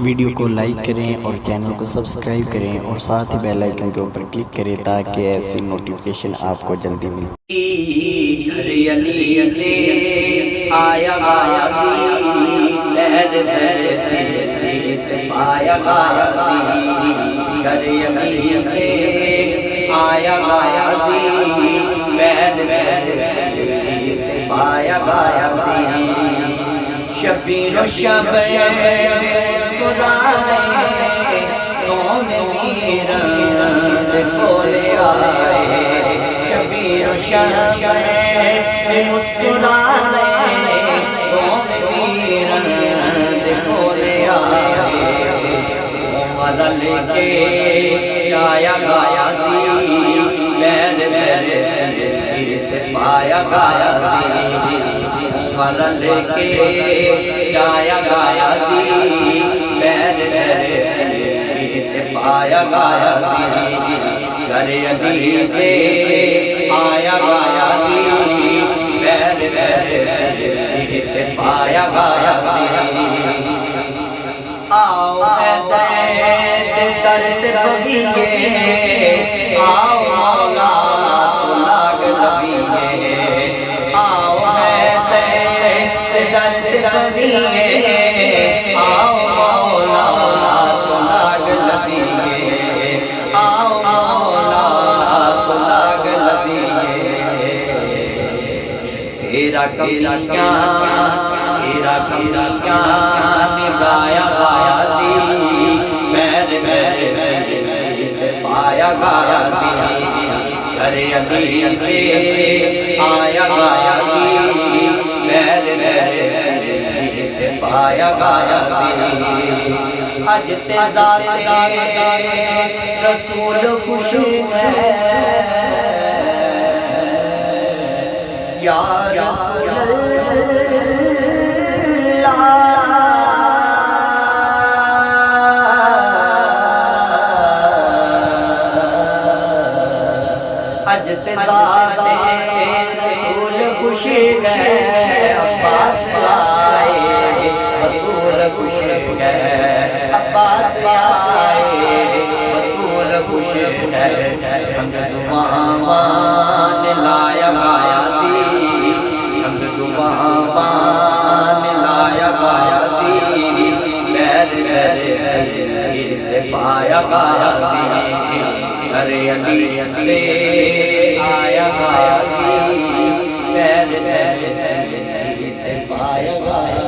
Video کو like کریں اور چینل کو سبسکرائب کریں اور ساتھ ہی بیل آئیکن کے اوپر کلک کریں تاکہ ایسی نوٹیفیکیشن آپ کو جلدی ملے۔ آیا آیا لہر لہر آیا آیا آیا آیا لہر لہر آیا آیا شبیر و شب مسکرائے قوم میران بولے آئے شبیر و شب مسکرائے قوم میران بولے آئے عمر لے کے جایا گایا دی لہر لہر پایا گایا دی عمر لے کے جایا گایا دی لہر لہر پایا گایا دی گھر عزیز آیا گایا دی لہر لہر پایا گایا دی آؤ درد بھگیے آؤ مولا تو لاگ لگیے آؤ درد بھگیے آؤ مولا تو لاگ لگیے آؤ مولا تو لاگ لگیے سیرا کمیاں سیرا کمیاں نبھایا گایا دی مہر مہر پایا گایا دی گھر عزیز آیا گایا دی مہر مہر پایا گایا دی اج تے ذات رسول خوش ہے یا رسول اللہ اج تے ذات رسول خوش ہے عباس آئے بطول خوش ہے عباس آئے بطول خوش ہے حمد مہمان لایا گایا دی حمد مہمان لایا گایا دی لہر لہر پایا گایا دی گھر عزیز آیا گایا دی لہر لہر پایا گایا